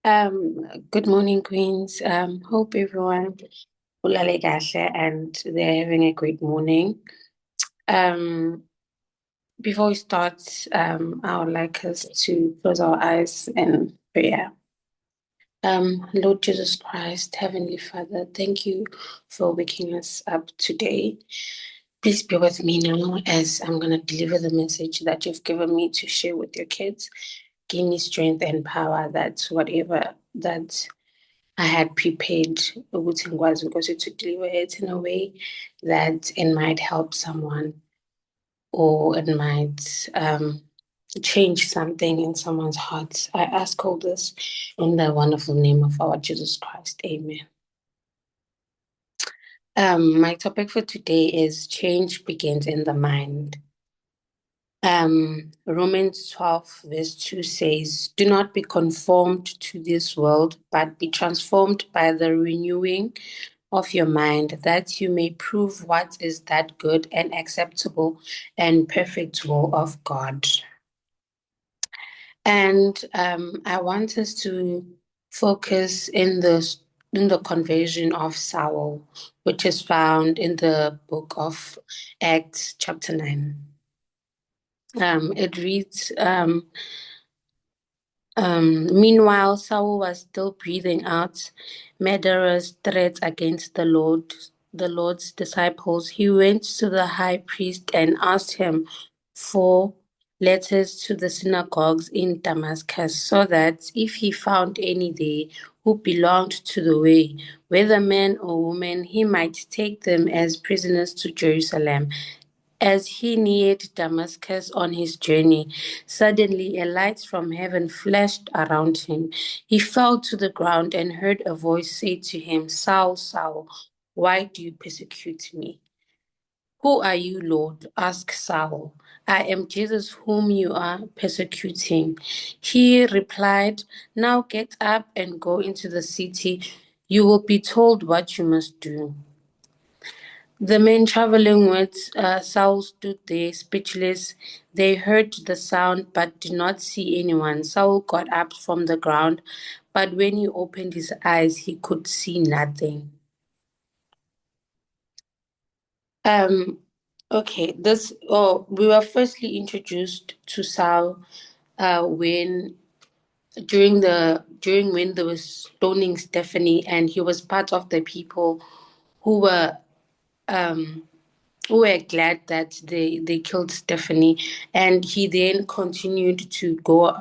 Good morning, Queens. Hope everyone ulale kahle and they're having a great morning. Um, Before we start, I would like us to close our eyes in prayer. Lord Jesus Christ, Heavenly Father, thank you for waking us up today. Please be with me now as I'm going to deliver the message that you've given me to share with your kids. Give me strength and power that whatever that I had prepared ukuthi ngikwazi ukuthi to deliver it in a way that it might help someone or it might change something in someone's heart. I ask all this in the wonderful name of our Jesus Christ. Amen. My topic for today is change begins in the mind. Romans 12 verse 2 says, "Do not be conformed to this world, but be transformed by the renewing of your mind, that you may prove what is that good and acceptable and perfect will of God." And I want us to focus in the conversion of Saul, which is found in the book of Acts, chapter 9. It reads, meanwhile, Saul was still breathing out murderous threats against the Lord's disciples. He went to the high priest and asked him for letters to the synagogues in Damascus, so that if he found any there who belonged to the way, whether man or woman, he might take them as prisoners to Jerusalem. As he neared Damascus on his journey, suddenly a light from heaven flashed around him. He fell to the ground and heard a voice say to him, "Saul, Saul, why do you persecute me?" "Who are you, Lord?" asked Saul. "I am Jesus whom you are persecuting." He replied, "Now get up and go into the city. You will be told what you must do." The men traveling with Saul stood there speechless. They heard the sound but did not see anyone. Saul got up from the ground, but when he opened his eyes, he could see nothing. Okay, we were firstly introduced to Saul when during when they were stoning Stephanie, and he was part of the people who were um who were glad that they killed Stephanie, and he then continued to go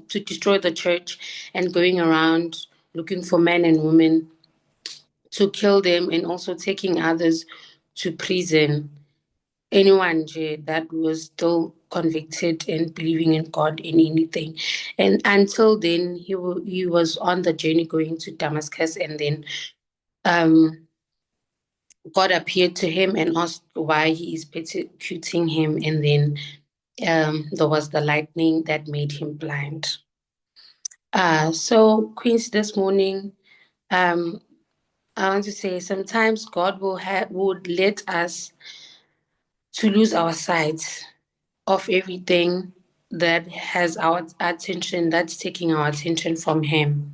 to destroy the church and going around looking for men and women to kill them and also taking others to prison. Anyone that was still convicted and believing in God in anything. And until then, he was on the journey going to Damascus, and then um God appeared to him and asked why he is persecuting him, and then there was the lightning that made him blind. So Queens, this morning, um, I want to say sometimes God would let us to lose our sight of everything that has our attention, that's taking our attention from Him.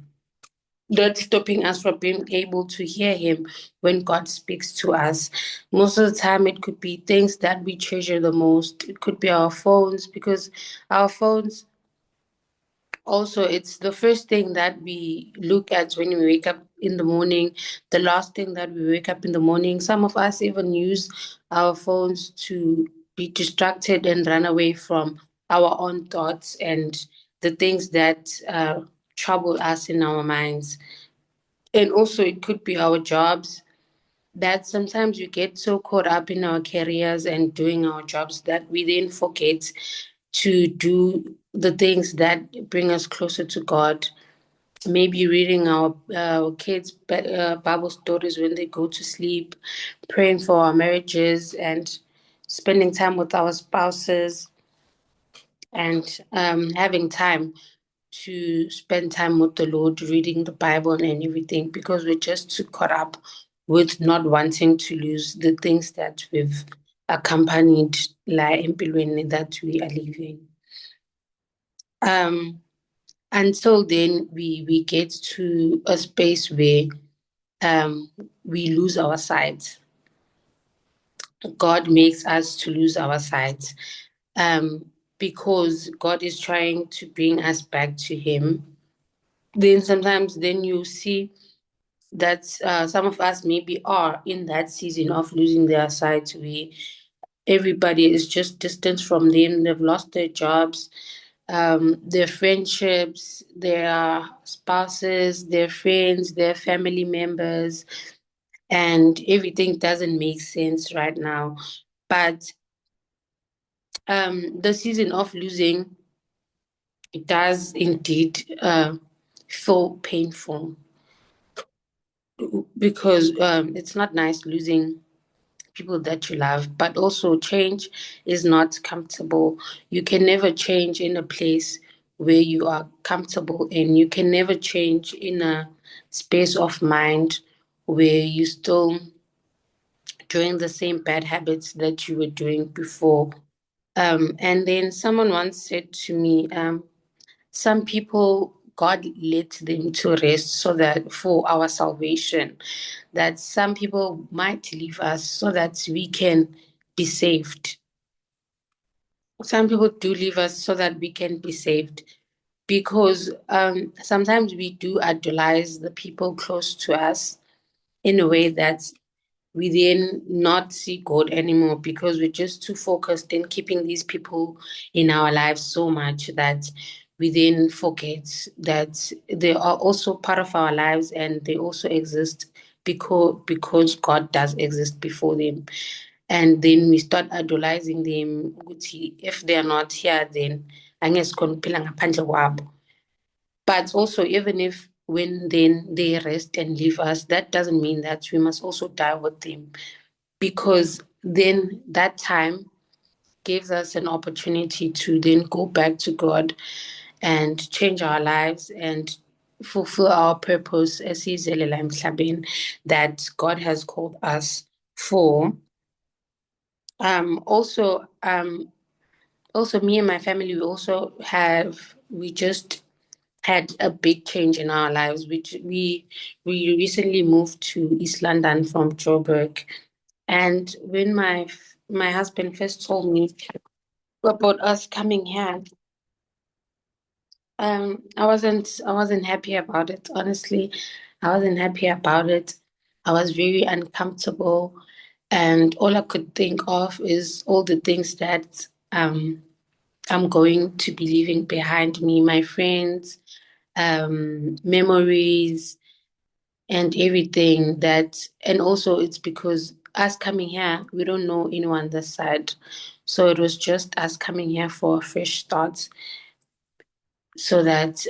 That's stopping us from being able to hear him when God speaks to us. Most of the time, it could be things that we treasure the most. It could be our phones, because our phones also, it's the first thing that we look at when we wake up in the morning, the last thing that we wake up in the morning. Some of us even use our phones to be distracted and run away from our own thoughts and the things that trouble us in our minds. And also, it could be our jobs, that sometimes we get so caught up in our careers and doing our jobs that we then forget to do the things that bring us closer to God. Maybe reading our kids' Bible stories when they go to sleep, praying for our marriages, and spending time with our spouses, and having time to spend time with the Lord, reading the Bible and everything, because we're just too caught up with not wanting to lose the things that we've accompanied la empilweni that we are living. until then we get to a space where we lose our sight. God makes us to lose our sight, because God is trying to bring us back to Him. Then sometimes then you see that some of us maybe are in that season of losing their sight, where everybody is just distant from them. They've lost their jobs, their friendships, their spouses, their friends, their family members, and everything doesn't make sense right now. But the season of losing, it does indeed feel painful, because it's not nice losing people that you love, but also change is not comfortable. You can never change in a place where you are comfortable, and you can never change in a space of mind where you still doing the same bad habits that you were doing before. And then someone once said to me, some people, God led them to rest so that for our salvation, that some people might leave us so that we can be saved. Some people do leave us so that we can be saved, because sometimes we do idolize the people close to us in a way that we then not see God anymore, because we're just too focused in keeping these people in our lives so much that we then forget that they are also part of our lives, and they also exist because God does exist before them. And then we start idolizing them. If they are not here, then angeke sikhona ngaphandle kwabo. But also, even if when then they rest and leave us, that doesn't mean that we must also die with them, because then that time gives us an opportunity to then go back to God and change our lives and fulfill our purpose as that God has called us for. Also, also me and my family, we just had a big change in our lives, which we recently moved to East London from Joburg. And when my husband first told me about us coming here, I wasn't happy about it. Honestly, I wasn't happy about it. I was very uncomfortable, and all I could think of is all the things that I'm going to be leaving behind me, my friends, memories, and everything that. And also, it's because us coming here, we don't know anyone this side, so it was just us coming here for a fresh start, so that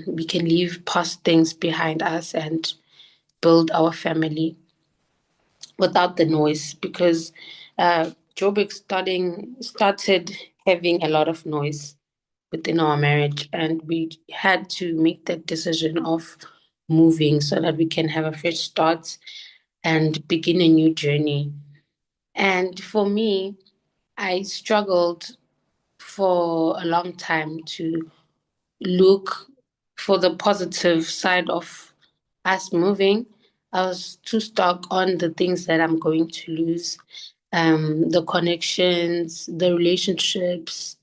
we can leave past things behind us and build our family without the noise, because Joburg started having a lot of noise within our marriage, and we had to make that decision of moving so that we can have a fresh start and begin a new journey. And for me, I struggled for a long time to look for the positive side of us moving. I was too stuck on the things that I'm going to lose, the connections, the relationships.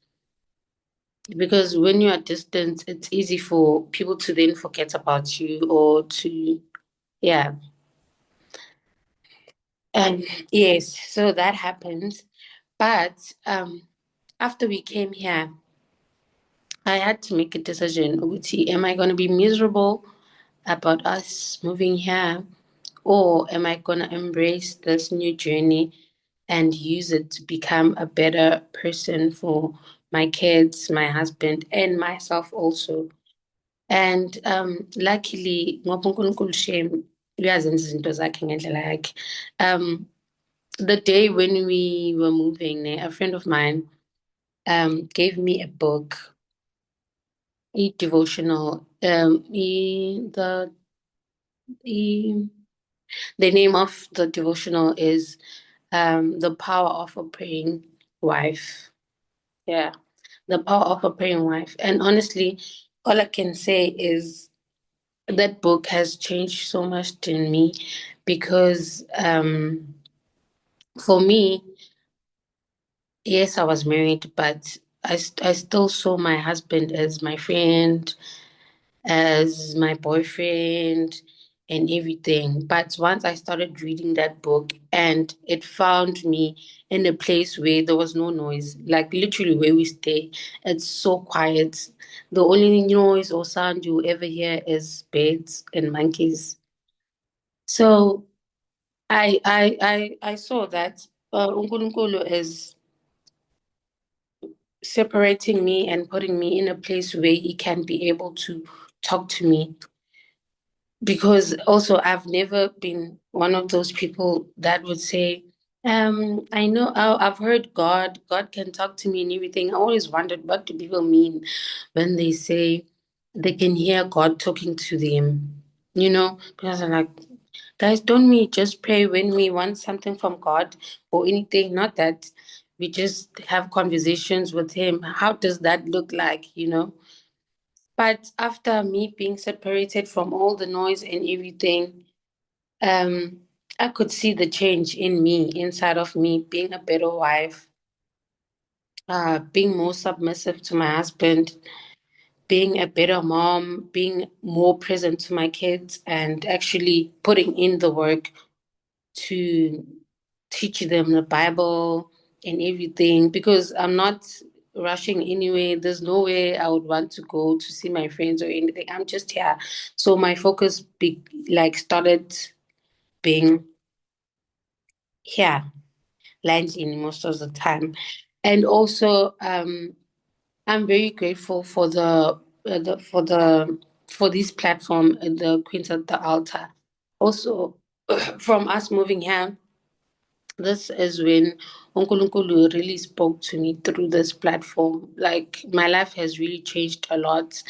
Because when you are distant, it's easy for people to then forget about you, or to, yeah. And yes, so that happens. But after we came here, I had to make a decision. Uguti, am I going to be miserable about us moving here? Or am I going to embrace this new journey and use it to become a better person for my kids, my husband, and myself also? And luckily, ngoba uNkulunkulu shame uyazenza izinto zakhe ngendlela yakhe. The day when we were moving, a friend of mine gave me a book, a devotional. The the name of the devotional is The Power of a Praying Wife. Yeah, The Power of a Praying Wife. And honestly, all I can say is that book has changed so much in me because for me, yes, I was married, but I still saw my husband as my friend, as my boyfriend, and everything. But once I started reading that book, and it found me in a place where there was no noise, like literally where we stay, it's so quiet. The only noise or sound you ever hear is birds and monkeys. So I saw that uNkulunkulu is separating me and putting me in a place where he can be able to talk to me. Because also I've never been one of those people that would say, I know I've heard God can talk to me and everything. I always wondered what do people mean when they say they can hear God talking to them, because I'm like, guys, don't we just pray when we want something from God or anything? Not that we just have conversations with Him. How does that look like? But after me being separated from all the noise and everything, um, I could see the change in me, inside of me, being a better wife, being more submissive to my husband, being a better mom, being more present to my kids, and actually putting in the work to teach them the Bible and everything because I'm not rushing anywhere. There's no way I would want to go to see my friends or anything. I'm just here. So my focus started being here, landing most of the time. And also I'm very grateful for for this platform, the Queens at the Altar. Also from us moving here, this is when Unkulunkulu really spoke to me through this platform. Like my life has really changed a lot.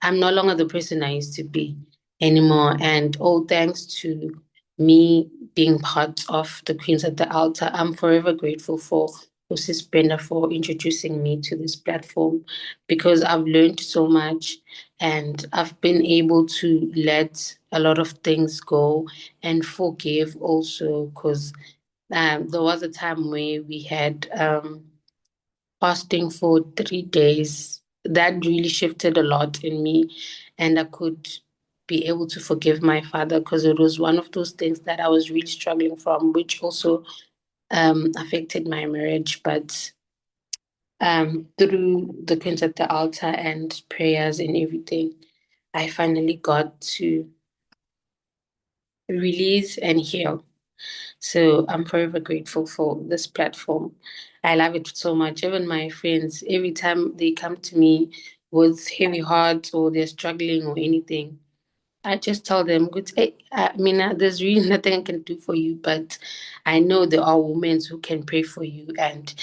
I'm no longer the person I used to be anymore. And all thanks to me being part of the Queens at the Altar, I'm forever grateful for Lucy Brenda for introducing me to this platform because I've learned so much and I've been able to let a lot of things go and forgive also because there was a time where we had fasting for 3 days. That really shifted a lot in me, and I could be able to forgive my father because it was one of those things that I was really struggling from, which also affected my marriage. But through the Queens at the Altar and prayers and everything, I finally got to release and heal. So I'm forever grateful for this platform. I love it so much. Even my friends, every time they come to me with heavy hearts or they're struggling or anything, I just tell them, "Good, hey, I mean, there's really nothing I can do for you, but I know there are women who can pray for you and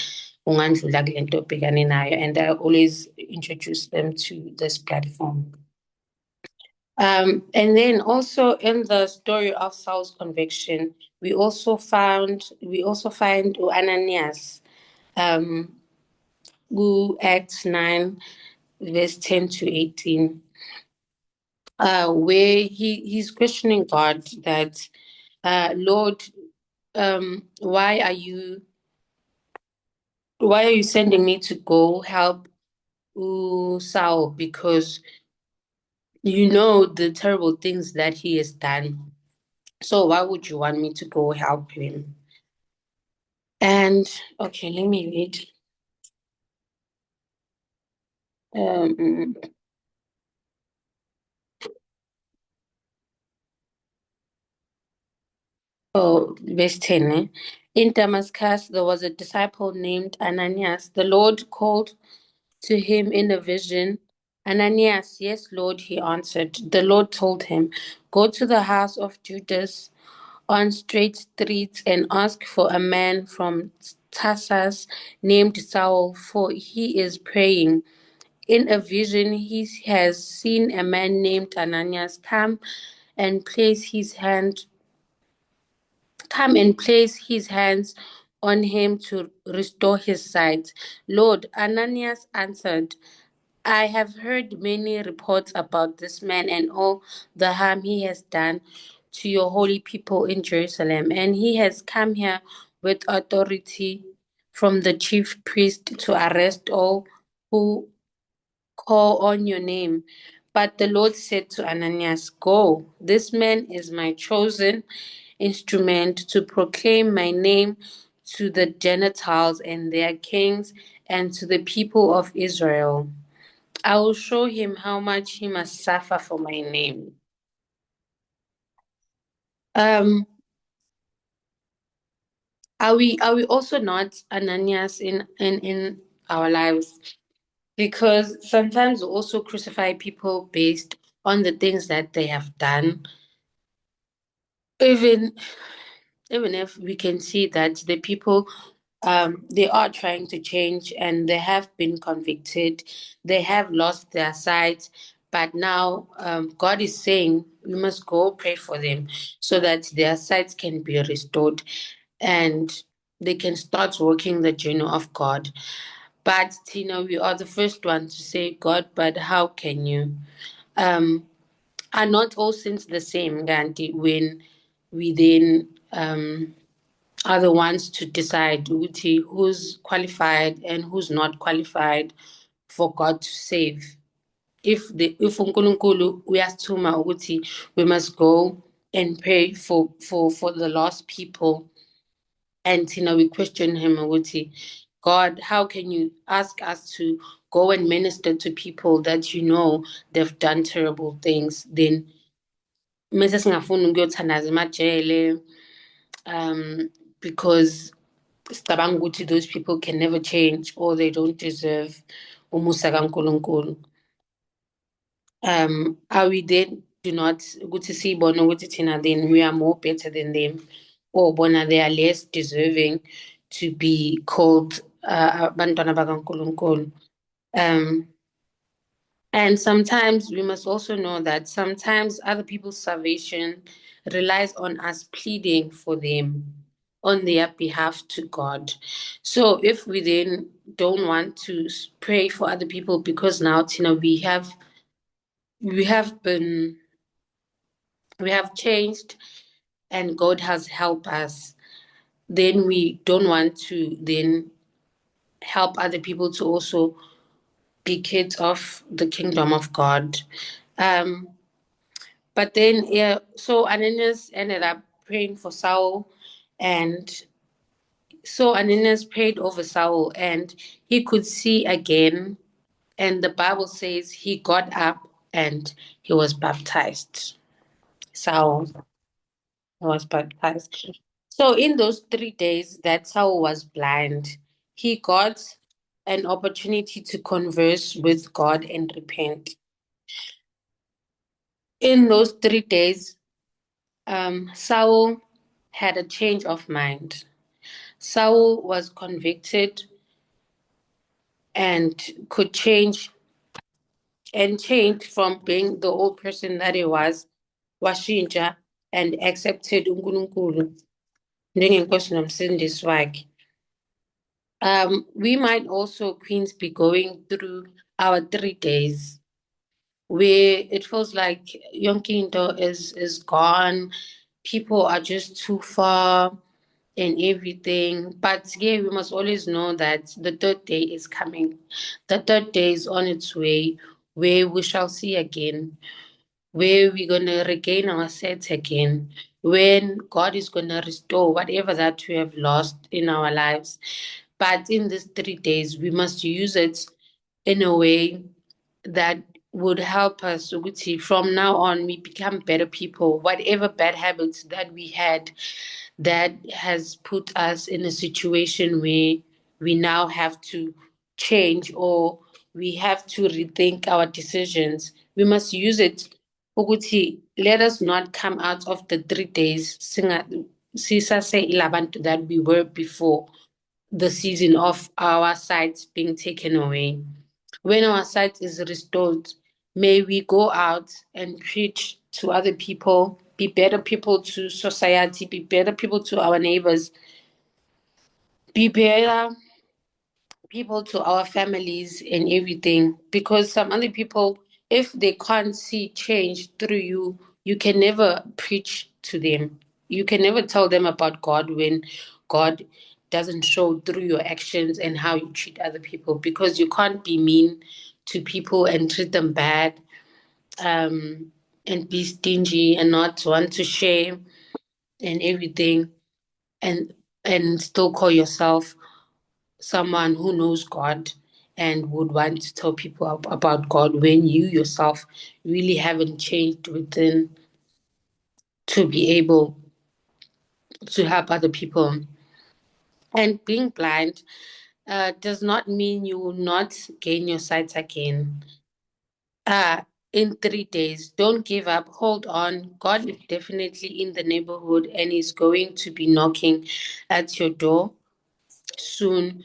ungandlula kule nto obhekane nayo." And I always introduce them to this platform. And then also in the story of Saul's conviction, we also find Ananias, um, who Acts 9, verse 10 to 18, where he's questioning God that, Lord, why are you sending me to go help Saul? Because you know the terrible things that he has done. So why would you want me to go help him? And okay, let me read. Um, verse 10. In Damascus, there was a disciple named Ananias. The Lord called to him in a vision. Ananias, yes, Lord, he answered. The Lord told him, go to the house of Judas on straight streets and ask for a man from Tarsus named Saul, for he is praying. In a vision, he has seen a man named Ananias and place his hand come and place his hands on him to restore his sight. Lord, Ananias answered, I have heard many reports about this man and all the harm he has done to your holy people in Jerusalem, and he has come here with authority from the chief priest to arrest all who call on your name. But the Lord said to Ananias, Go, this man is my chosen instrument to proclaim my name to the Gentiles and their kings and to the people of Israel. I will show him how much he must suffer for my name. Um, are we also not Ananias in our lives? Because sometimes we also crucify people based on the things that they have done, even even if we can see that the people they are trying to change and they have been convicted, they have lost their sight, but now God is saying we must go pray for them so that their sight can be restored and they can start walking the journey of God. But Tina, we are the first one to say, God, but how can you? Um, are not all sins the same, Gandhi, when we then are the ones to decide who's qualified and who's not qualified for God to save. If uNkulunkulu uyasithuma ukuthi we must go and pray for the lost people, and we question him ukuthi, God, how can you ask us to go and minister to people that they've done terrible things? Then mase singafuni ukuyothandaza emajele because sicabanga ukuthi those people can never change or they don't deserve umusa kaNkulunkulu. Are we then do not ukuthi siyibone ukuthi thina then we are more better than them, or bona they are less deserving to be called abantwana bakaNkulunkulu? And sometimes we must also know that sometimes other people's salvation relies on us pleading for them on their behalf to God. So if we then don't want to pray for other people because now, we have changed and God has helped us, then we don't want to then help other people to also be kids of the kingdom of God. But then, yeah, so Ananias ended up praying for Saul, and so Ananias prayed over Saul, and he could see again. And the Bible says he got up and he was baptized. Saul was baptized. So, in those 3 days that Saul was blind, he got an opportunity to converse with God and repent. In those 3 days, Saul had a change of mind. Saul was convicted and could change and changed from being the old person that he was, washintsha and accepted uNkulunkulu njengenkosi nomsindisi wakhe. We might also, Queens, be going through our 3 days where it feels like Yonkindo is gone, people are just too far and everything. But yeah, we must always know that the third day is coming. The third day is on its way, where we shall see again, where we're gonna regain our sight again, when God is gonna restore whatever that we have lost in our lives. But in these 3 days, we must use it in a way that would help us ukuthi from now on we become better people. Whatever bad habits that we had that has put us in a situation where we now have to change or we have to rethink our decisions, we must use it ukuthi let us not come out of the 3 days sisase ilabantu that we were before the season of our sight being taken away. When our sight is restored, may we go out and preach to other people, be better people to society, be better people to our neighbors, be better people, to our families and everything, because some other people, if they can't see change through you, you can never preach to them. You can never tell them about God when God doesn't show through your actions and how you treat other people, because you can't be mean to people and treat them bad, um, and be stingy and not want to share and everything, and still call yourself someone who knows God and would want to tell people about God when you yourself really haven't changed within to be able to help other people. And being blind does not mean you will not gain your sight again. In 3 days, don't give up, hold on. God is definitely in the neighborhood and is going to be knocking at your door soon.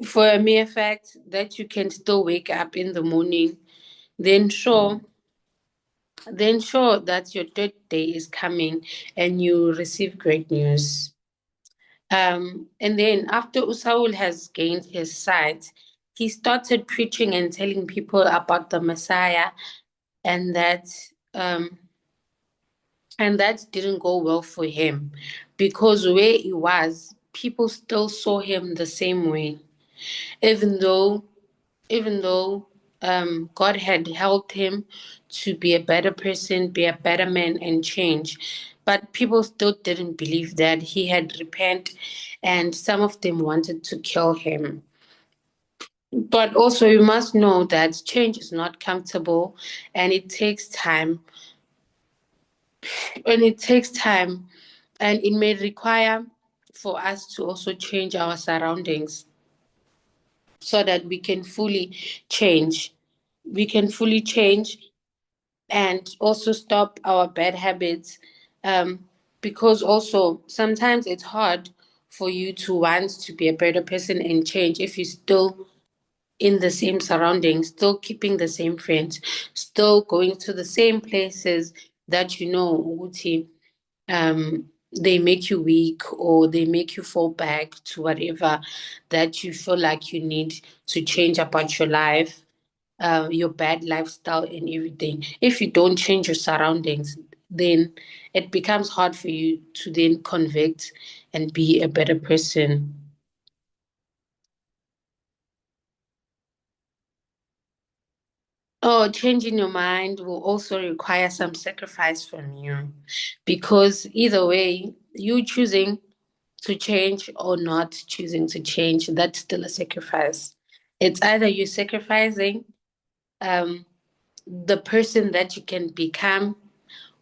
For a mere fact that you can still wake up in the morning, then sure, that your third day is coming and you receive great news. And then after Usaul has gained his sight, he started preaching and telling people about the Messiah, and um, that didn't go well for him, because where he was, people still saw him the same way, even though God had helped him to be a better person, be a better man, and change. But people still didn't believe that he had repented, and some of them wanted to kill him. But also, you must know that change is not comfortable, and it takes time. And it takes time, and it may require for us to also change our surroundings so that we can fully change. We can fully change and also stop our bad habits. Because also sometimes it's hard for you to want to be a better person and change if you're still in the same surroundings, still keeping the same friends, still going to the same places that you know Uti, they make you weak, or they make you fall back to whatever that you feel like you need to change about your life, your bad lifestyle and everything. If you don't change your surroundings, then it becomes hard for you to then convict and be a better person. Oh, changing your mind will also require some sacrifice from you, because either way, you choosing to change or not choosing to change, that's still a sacrifice. It's either you're sacrificing um, the person that you can become,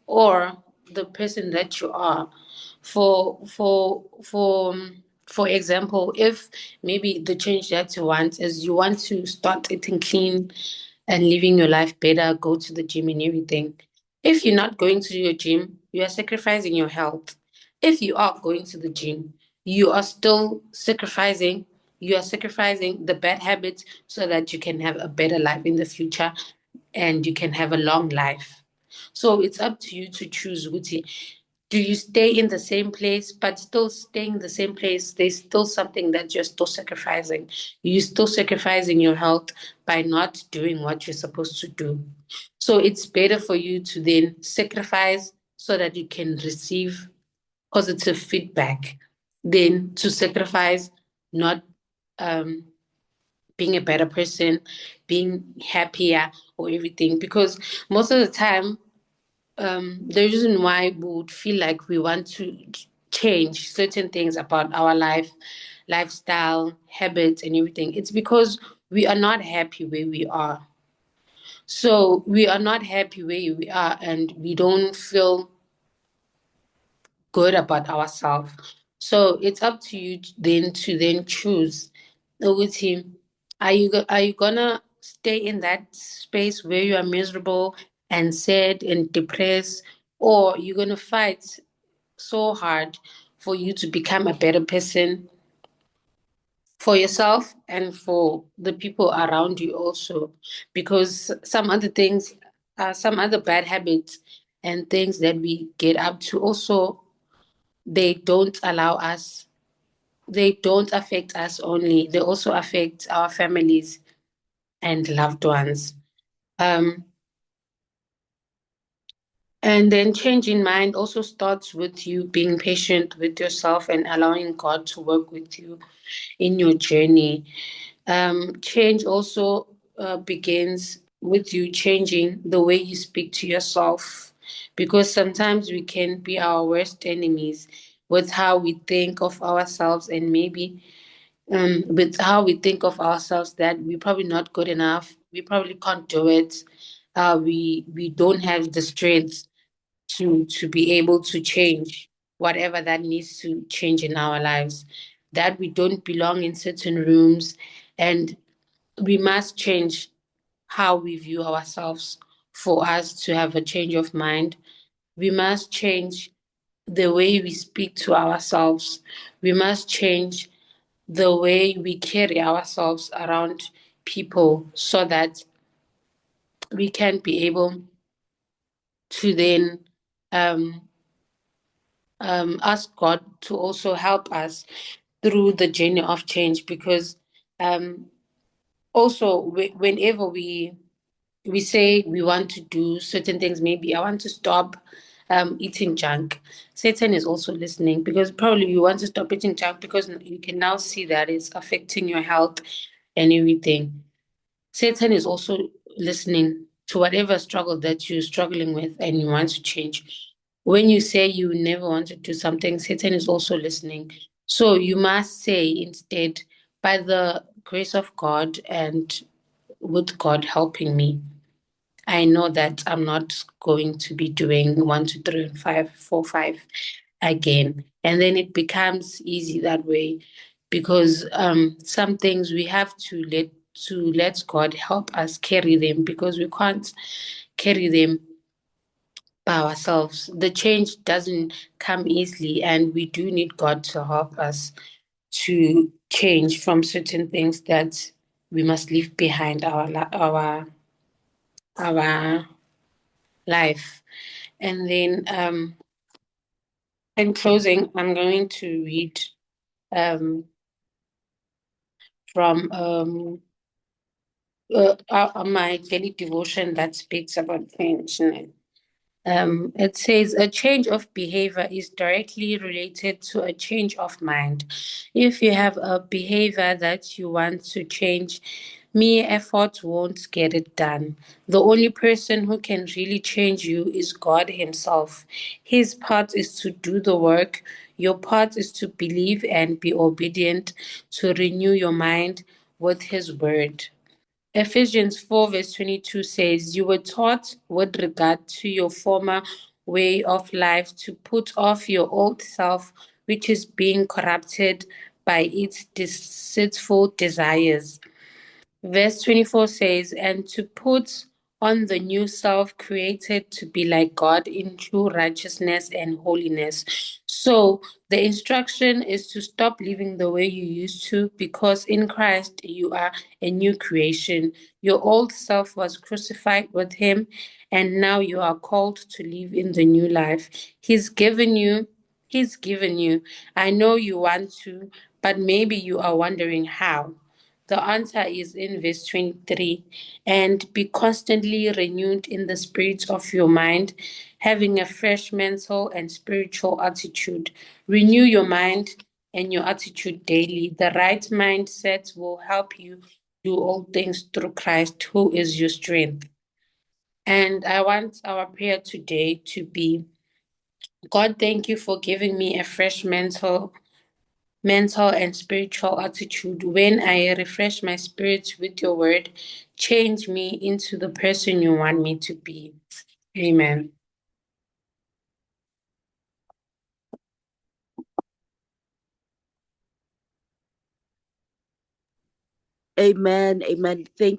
or the person that you are. For example, if maybe the change that you want is you want to start eating clean and living your life better, go to the gym and everything. If you're not going to your gym, you are sacrificing your health. If you are going to the gym, you are still sacrificing. You are sacrificing the bad habits so that you can have a better life in the future and you can have a long life. So it's up to you to choose, Wuti. Do you stay in the same place, but still staying in the same place, there's still something that you're still sacrificing. You're still sacrificing your health by not doing what you're supposed to do. So it's better for you to then sacrifice so that you can receive positive feedback than to sacrifice not um, being a better person, being happier, or everything. Because most of the time, the reason why we would feel like we want to change certain things about our lifestyle, habits, and everything, it's because we are not happy where we are. So we are not happy where we are, and we don't feel good about ourselves. So it's up to you then to then choose with him. Are you gonna stay in that space where you are miserable and sad and depressed, or you're gonna fight so hard for you to become a better person for yourself and for the people around you also? Because some other things, some other bad habits and things that we get up to also, they don't allow us they don't affect us only, they also affect our families and loved ones. And then change in mind also starts with you being patient with yourself and allowing God to work with you in your journey. Change also begins with you changing the way you speak to yourself, because sometimes we can be our worst enemies with how we think of ourselves, and maybe with how we think of ourselves that we're probably not good enough, we probably can't do it, we don't have the strength to be able to change whatever that needs to change in our lives, that we don't belong in certain rooms, and we must change how we view ourselves for us to have a change of mind. We must change the way we speak to ourselves. We must change the way we carry ourselves around people so that we can be able to then um, ask God to also help us through the journey of change, because um, also whenever we say we want to do certain things, maybe I want to stop eating junk, Satan is also listening, because probably you want to stop eating junk because you can now see that it's affecting your health and everything. Satan is also listening to whatever struggle that you're struggling with and you want to change. When you say you never want to do something, Satan is also listening. So you must say instead, by the grace of God and with God helping me, I know that I'm not going to be doing 1, 2, 3, and 5, 4, 5 again. And then it becomes easy that way, because some things we have to let God help us carry them, because we can't carry them by ourselves. The change doesn't come easily, and we do need God to help us to change from certain things that we must leave behind our life. And then in closing, I'm going to read um, from my daily devotion that speaks about change. It says a change of behavior is directly related to a change of mind. If you have a behavior that you want to change, mere effort won't get it done. The only person who can really change you is God Himself. His part is to do the work. Your part is to believe and be obedient, to renew your mind with His word. Ephesians 4, verse 22 says, you were taught with regard to your former way of life to put off your old self, which is being corrupted by its deceitful desires. Verse 24 says, and to put on the new self created to be like God in true righteousness and holiness. So the instruction is to stop living the way you used to, because in Christ you are a new creation. Your old self was crucified with Him, and now you are called to live in the new life. He's given you. I know you want to, but maybe you are wondering how. The answer is in verse 23. And be constantly renewed in the spirit of your mind, having a fresh mental and spiritual attitude. Renew your mind and your attitude daily. The right mindset will help you do all things through Christ, who is your strength. And I want our prayer today to be, God, thank you for giving me a fresh mental and spiritual attitude. When I refresh my spirit with your word, change me into the person you want me to be. Amen. Amen. Amen. Thank